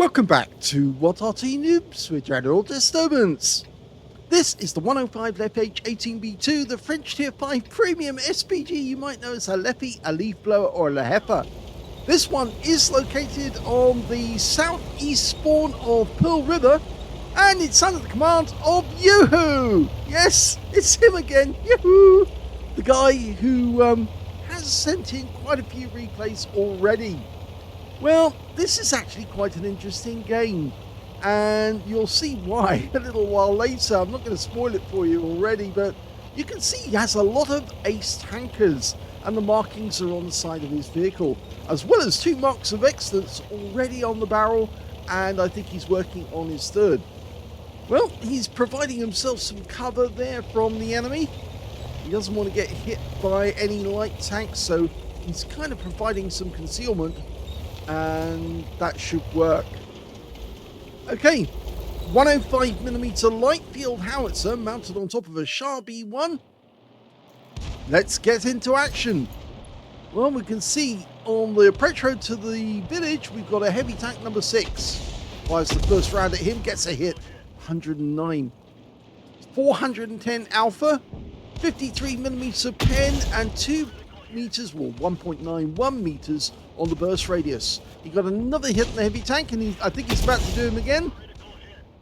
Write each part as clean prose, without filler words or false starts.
Welcome back to What Arty Noobs with General Disturbance. This is the 105 leFH18B2, the French Tier 5 Premium SPG you might know as a leFH, a leaf blower or a leHEPA. This one is located on the southeast spawn of Pearl River and it's under the command of YouWho. Yes, it's him again, YouWho. The guy who has sent in quite a few replays already. Well, this is actually quite an interesting game, and you'll see why a little while later. I'm not going to spoil it for you already, but you can see he has a lot of ace tankers, and the markings are on the side of his vehicle, as well as 2 marks of excellence already on the barrel, and I think he's working on his third. Well, he's providing himself some cover there from the enemy. He doesn't want to get hit by any light tanks, so he's kind of providing some concealment. And that should work. Okay, 105mm light field howitzer mounted on top of a Shure MV7X. Let's get into action. Well, we can see on the approach road to the village, we've got a heavy tank number 6. Fires the first round at him, gets a hit, 109. 410 alpha, 53mm pen, and 2 meters, well 1.91 meters on the burst radius. He got another hit in the heavy tank, and I think he's about to do him again.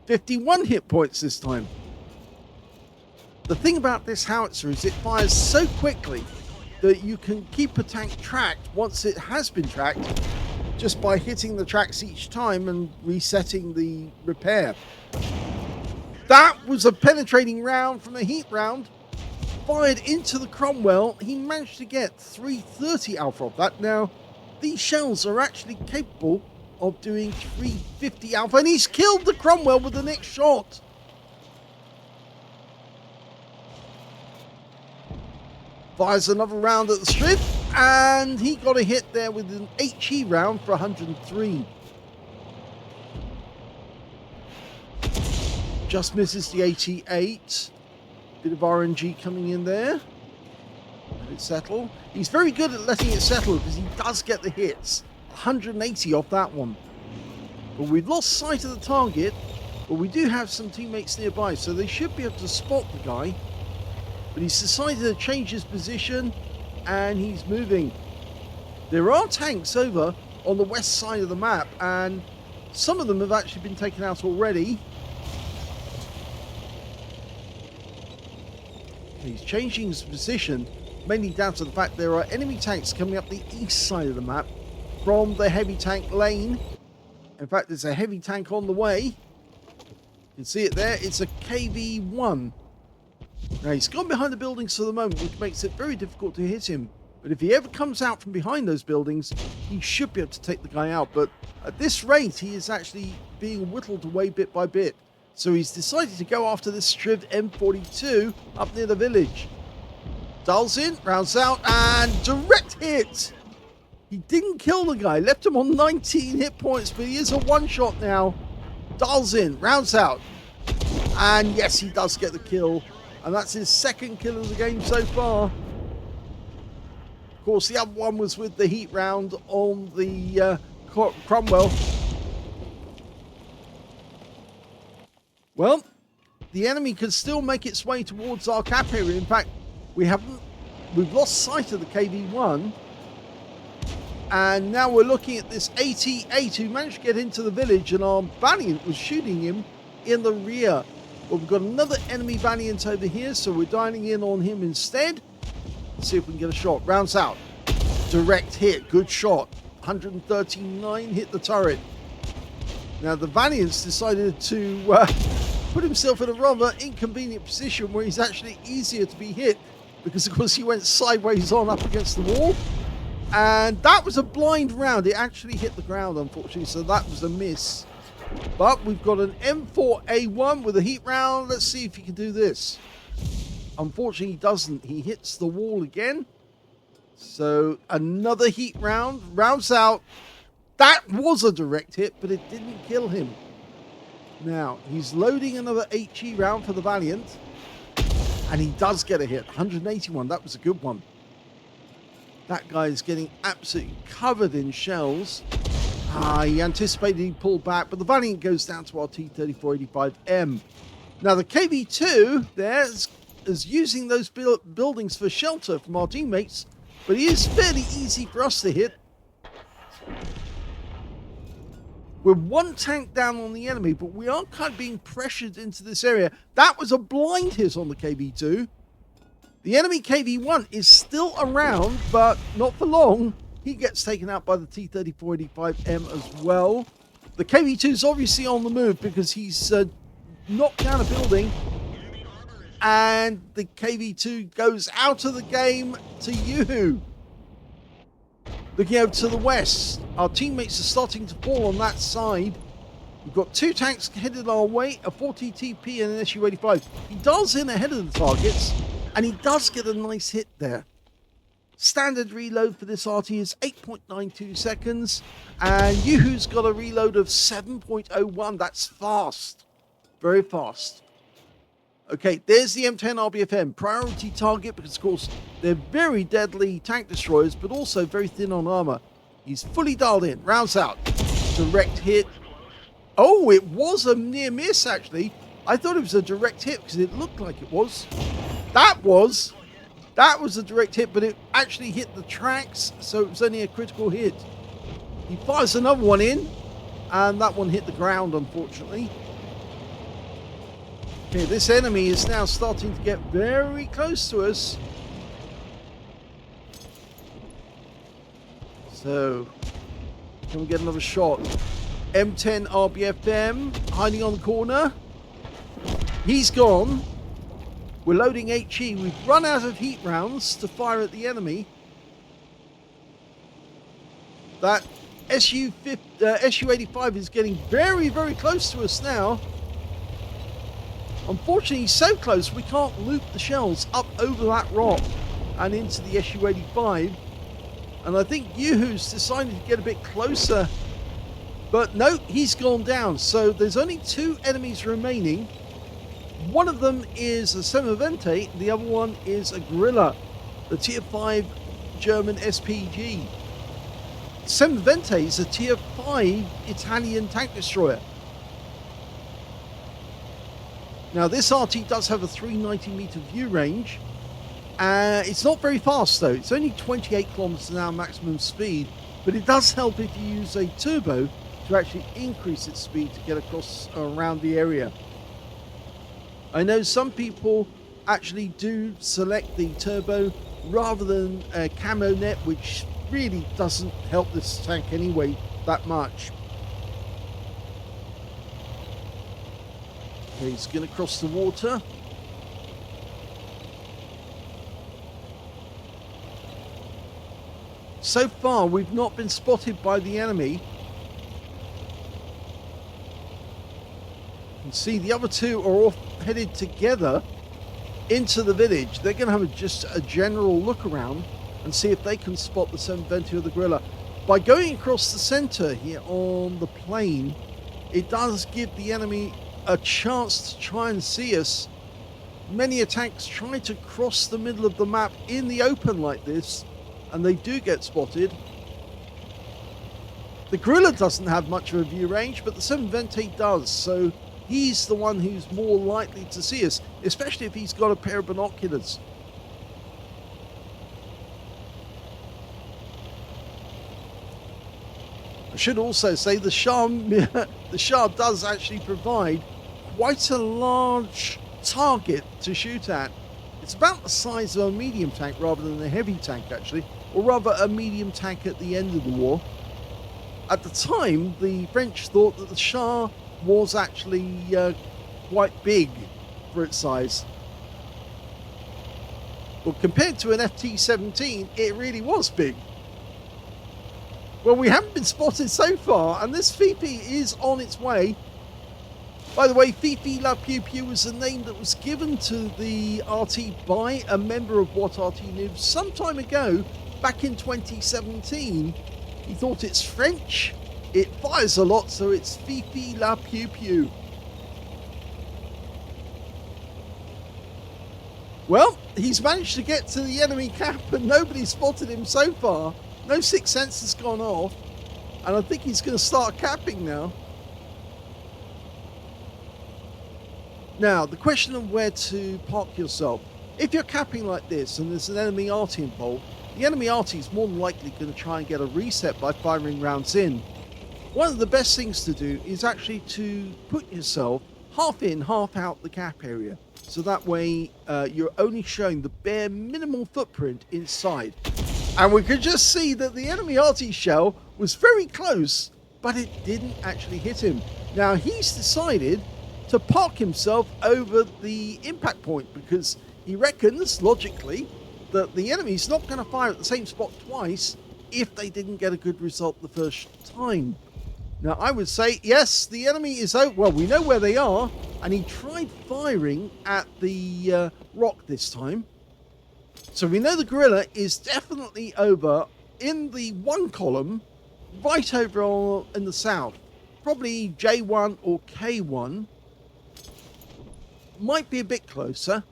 51 hit points this time. The thing about this howitzer is it fires so quickly that you can keep a tank tracked once it has been tracked, just by hitting the tracks each time and resetting the repair. That was a penetrating round from the heat round. Fired into the Cromwell. He managed to get 330 alpha off that. Now, these shells are actually capable of doing 350 alpha, and he's killed the Cromwell with the next shot. Fires another round at the strip, and he got a hit there with an HE round for 103. Just misses the 88. Bit of RNG coming in there. Let it settle. He's very good at letting it settle because he does get the hits. 180 off that one. But we've lost sight of the target, but we do have some teammates nearby, so they should be able to spot the guy. But he's decided to change his position, and he's moving. There are tanks over on the west side of the map, and some of them have actually been taken out already. He's changing his position, mainly down to the fact there are enemy tanks coming up the east side of the map from the heavy tank lane. In fact, there's a heavy tank on the way. You can see it there. It's a KV-1. Now, he's gone behind the buildings for the moment, which makes it very difficult to hit him. But if he ever comes out from behind those buildings, he should be able to take the guy out. But at this rate, he is actually being whittled away bit by bit. So he's decided to go after this Striv M42 up near the village. Dials in, rounds out, and direct hit. He didn't kill the guy, left him on 19 hit points, but he is a one-shot now. Dials in, rounds out, and yes, he does get the kill. And that's his second kill of the game so far. Of course, the other one was with the heat round on the Cromwell. Well, the enemy can still make its way towards our cap area. In fact, we've lost sight of the KV-1. And now we're looking at this 88 who managed to get into the village, and our Valiant was shooting him in the rear. But we've got another enemy Valiant over here, so we're dialing in on him instead. Let's see if we can get a shot. Rounds out. Direct hit. Good shot. 139 hit the turret. Now the Valiant's decided to put himself in a rather inconvenient position where he's actually easier to be hit, because of course he went sideways on up against the wall, and that was a blind round. It actually hit the ground, unfortunately, so that was a miss. But we've got an M4A1 with a heat round. Let's see if he can do this. Unfortunately he doesn't. He hits the wall again. So another heat round. Rounds out. That was a direct hit, but it didn't kill him. Now, he's loading another HE round for the Valiant. And he does get a hit. 181. That was a good one. That guy is getting absolutely covered in shells. He anticipated he'd pull back, but the Valiant goes down to our T-3485M. Now the KV-2 there is using those buildings for shelter from our teammates, but he is fairly easy for us to hit. We're one tank down on the enemy, but we are kind of being pressured into this area. That was a blind hit on the KV-2. The enemy KV-1 is still around, but not for long. He gets taken out by the T-3485M as well. The KV-2 is obviously on the move because he's knocked down a building. And the KV-2 goes out of the game to YouWho. Looking over to the west, our teammates are starting to fall on that side. We've got two tanks headed our way, a 40TP and an Su-85. He dials in ahead of the targets, and he does get a nice hit there. Standard reload for this Arty is 8.92 seconds, and YouWho's got a reload of 7.01. That's fast. Very fast. Okay, there's the M10 RBFM. Priority target because, of course, they're very deadly tank destroyers, but also very thin on armor. He's fully dialed in. Rounds out. Direct hit. Oh, it was a near miss, actually. I thought it was a direct hit because it looked like it was. That was a direct hit, but it actually hit the tracks, so it was only a critical hit. He fires another one in, and that one hit the ground, unfortunately. Okay, this enemy is now starting to get very close to us. So, can we get another shot? M10 RBFM hiding on the corner. He's gone. We're loading HE. We've run out of heat rounds to fire at the enemy. That Su-85 is getting very, very close to us now. Unfortunately, he's so close we can't loop the shells up over that rock and into the Su-85. And I think YouWho's decided to get a bit closer. But no, he's gone down. So there's only two enemies remaining. One of them is a Semivente, the other one is a Gorilla, the Tier 5 German SPG. Semivente is a Tier 5 Italian tank destroyer. Now this RT does have a 390 meter view range. It's not very fast though, it's only 28 kilometers an hour maximum speed, but it does help if you use a turbo to actually increase its speed to get across around the area. I know some people actually do select the turbo rather than a camo net, which really doesn't help this tank anyway that much. Okay, he's going to cross the water. So far, we've not been spotted by the enemy. You can see the other two are all headed together into the village. They're going to have just a general look around and see if they can spot the Semivente or the Gorilla. By going across the center here on the plain, it does give the enemy a chance to try and see us. Many attacks try to cross the middle of the map in the open like this, and they do get spotted. The Gorilla doesn't have much of a view range, but the Semivente does, so he's the one who's more likely to see us, especially if he's got a pair of binoculars. I should also say the Shure does actually provide quite a large target to shoot at. It's about the size of a medium tank rather than a heavy tank actually, or rather a medium tank at the end of the war. At the time, the French thought that the Shure was actually quite big for its size. Well, compared to an FT-17, it really was big. Well, we haven't been spotted so far, and this Fifi is on its way. By the way, Fifi La Pew Pew was a name that was given to the RT by a member of What RT Noobs some time ago, back in 2017. He thought it's French, it fires a lot, so it's Fifi La Pew Pew. Well, he's managed to get to the enemy camp and nobody's spotted him so far. No sixth sense has gone off. And I think he's going to start capping now. Now, the question of where to park yourself. If you're capping like this and there's an enemy Arty involved, the enemy Arty is more than likely going to try and get a reset by firing rounds in. One of the best things to do is actually to put yourself half in, half out the cap area. So that way you're only showing the bare minimal footprint inside. And we could just see that the enemy Arty shell was very close, but it didn't actually hit him. Now he's decided to park himself over the impact point because he reckons, logically, that the enemy's not going to fire at the same spot twice if they didn't get a good result the first time. Now, I would say, yes, the enemy is out. Well, we know where they are, and he tried firing at the rock this time. So we know the gorilla is definitely over in the one column, right over in the south. Probably J1 or K1. Might be a bit closer.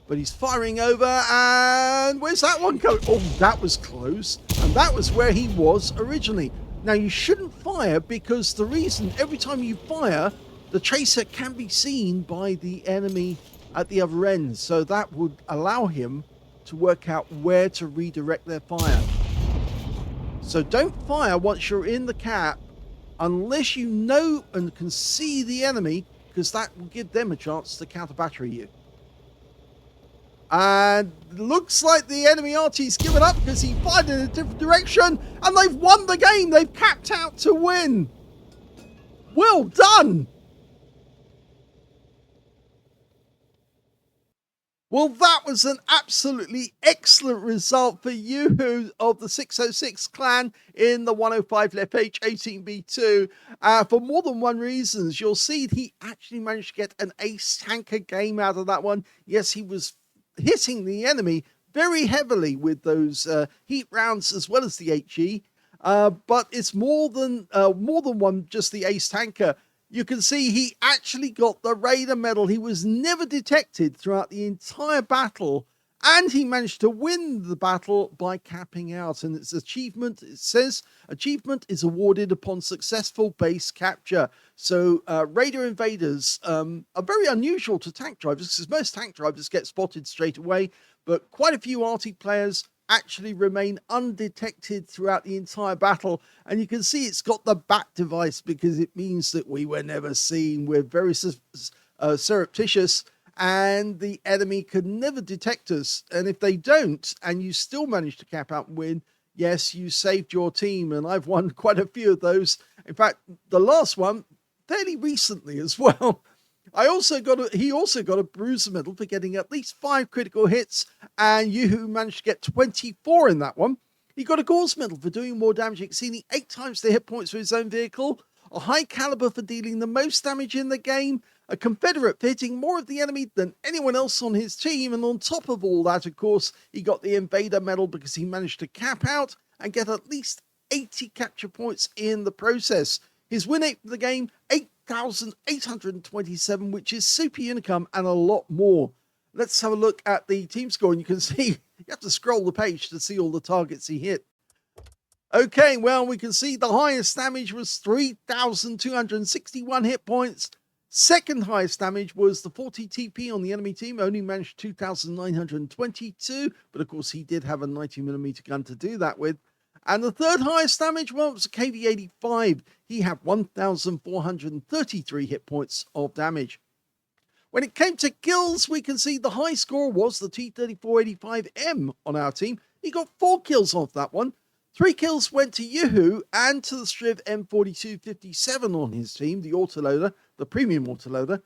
But he's firing over, and where's that one going? Oh, that was close. And that was where he was originally. Now, you shouldn't fire because the reason every time you fire, the tracer can be seen by the enemy at the other end. So that would allow him to work out where to redirect their fire. So don't fire once you're in the cap unless you know and can see the enemy, because that will give them a chance to counter battery you. And looks like the enemy Arty's given up because he fired in a different direction, and they've won the game. They've capped out to win. Well done. Well, that was an absolutely excellent result for YouWho of the 606 clan in the 105 leFH18B2. For more than one reasons, you'll see he actually managed to get an ace tanker game out of that one. Yes, he was hitting the enemy very heavily with those heat rounds as well as the HE, but it's more than one, just the ace tanker. You can see he actually got the Raider medal. He was never detected throughout the entire battle, and he managed to win the battle by capping out. And its achievement, it says, achievement is awarded upon successful base capture. So Raider invaders are very unusual to tank drivers, because most tank drivers get spotted straight away, but quite a few Arty players actually remain undetected throughout the entire battle. And you can see it's got the bat device because it means that we were never seen. We're very surreptitious, and the enemy could never detect us. And if they don't, and you still manage to cap out and win, yes, you saved your team. And I've won quite a few of those. In fact, the last one fairly recently as well. He also got a bruiser medal for getting at least 5 critical hits, and YouWho managed to get 24 in that one. He got a Gauze medal for doing more damage, exceeding 8 times the hit points for his own vehicle, a high caliber for dealing the most damage in the game, a Confederate for hitting more of the enemy than anyone else on his team, and on top of all that, of course, he got the Invader medal because he managed to cap out and get at least 80 capture points in the process. His win rate for the game, 8,827, which is super unicum and a lot more. Let's have a look at the team score, and you can see, you have to scroll the page to see all the targets he hit. Okay, well, we can see the highest damage was 3,261 hit points. Second highest damage was the 40 TP on the enemy team, only managed 2,922, but of course he did have a 90mm gun to do that with. And the third highest damage, well, was a KV-85. He had 1,433 hit points of damage. When it came to kills, we can see the high score was the T-3485M on our team. He got 4 kills off that one. 3 kills went to YouWho and to the Striv M4257 on his team, the autoloader, the premium autoloader.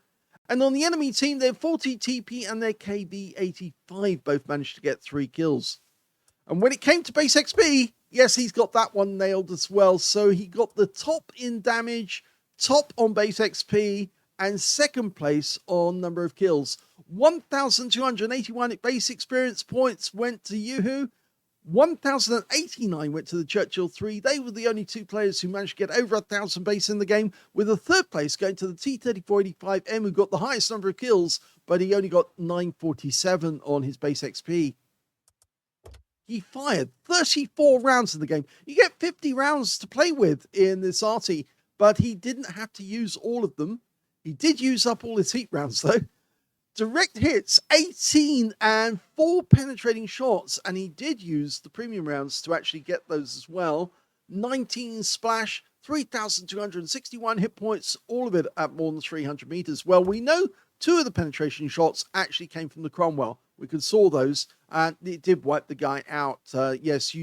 And on the enemy team, their 40 TP and their KV-85 both managed to get 3 kills. And when it came to base XP, yes, he's got that one nailed as well. So he got the top in damage, top on base XP, and second place on number of kills. 1,281 base experience points went to YouWho. 1,089 went to the Churchill 3. They were the only 2 players who managed to get over 1,000 base in the game, with the third place going to the T-3485M, who got the highest number of kills, but he only got 947 on his base XP. he fired 34 rounds in the game. You get 50 rounds to play with in this Arty, but he didn't have to use all of them. He did use up all his heat rounds though. Direct hits, 18 and 4 penetrating shots, and he did use the premium rounds to actually get those as well. 19 splash, 3,261 hit points, all of it at more than 300 meters. Well, we know 2 of the penetration shots actually came from the Cromwell. We could saw those, and it did wipe the guy out. Yes,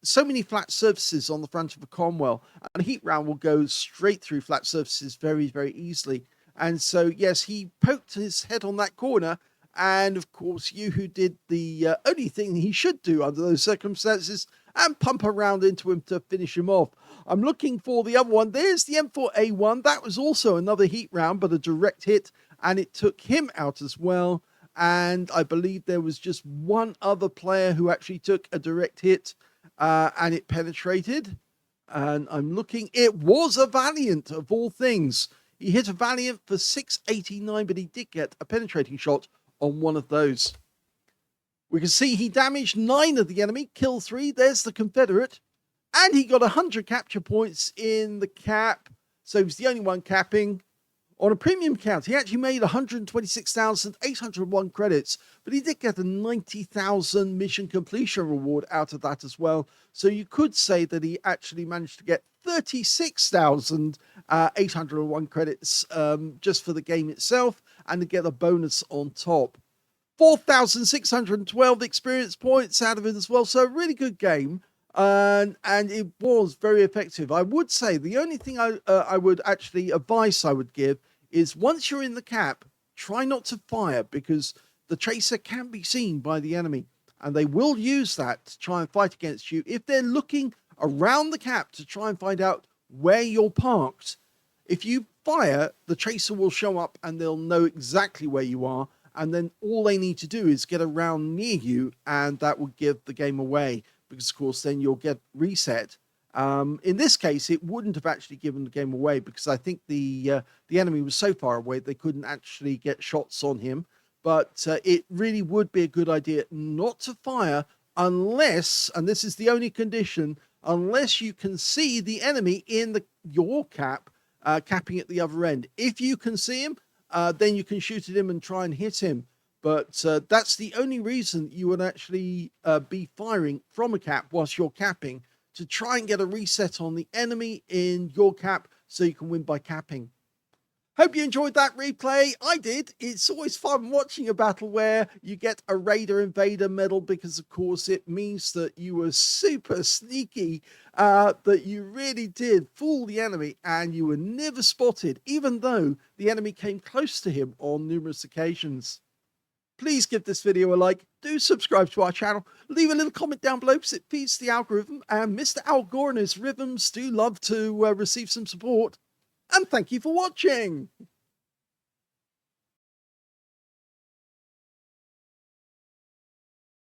so many flat surfaces on the front of a Cromwell, and a heat round will go straight through flat surfaces very, very easily. And so, yes, he poked his head on that corner. And of course, YouWho did the only thing he should do under those circumstances and pump a round into him to finish him off. I'm looking for the other one. There's the M4A1. That was also another heat round, but a direct hit. And it took him out as well. And I believe there was just one other player who actually took a direct hit and it penetrated. And I'm looking. It was a Valiant of all things. He hit a Valiant for 689, but he did get a penetrating shot on one of those. We can see he damaged 9 of the enemy, killed 3. There's the Confederate. And he got 100 capture points in the cap. So he was the only one capping. On a premium count, he actually made 126,801 credits, but he did get a 90,000 mission completion reward out of that as well. So you could say that he actually managed to get 36,801 credits just for the game itself, and to get a bonus on top. 4,612 experience points out of it as well. So a really good game. And it was very effective. I would say the only thing I would actually advice I would give is once you're in the cap, try not to fire, because the tracer can be seen by the enemy and they will use that to try and fight against you. If they're looking around the cap to try and find out where you're parked, if you fire, the tracer will show up and they'll know exactly where you are. And then all they need to do is get around near you, and that will give the game away. Because, of course, then you'll get reset. In this case, it wouldn't have actually given the game away, because I think the enemy was so far away they couldn't actually get shots on him. But it really would be a good idea not to fire unless, and this is the only condition, unless you can see the enemy in your cap, capping at the other end. If you can see him, then you can shoot at him and try and hit him. But that's the only reason you would actually be firing from a cap whilst you're capping, to try and get a reset on the enemy in your cap so you can win by capping. Hope you enjoyed that replay. I did. It's always fun watching a battle where you get a Raider Invader medal, because of course it means that you were super sneaky, that you really did fool the enemy and you were never spotted, even though the enemy came close to him on numerous occasions. Please give this video a like, do subscribe to our channel, leave a little comment down below because it feeds the algorithm, and Mr. Al Gore and his rhythms do love to receive some support. And thank you for watching!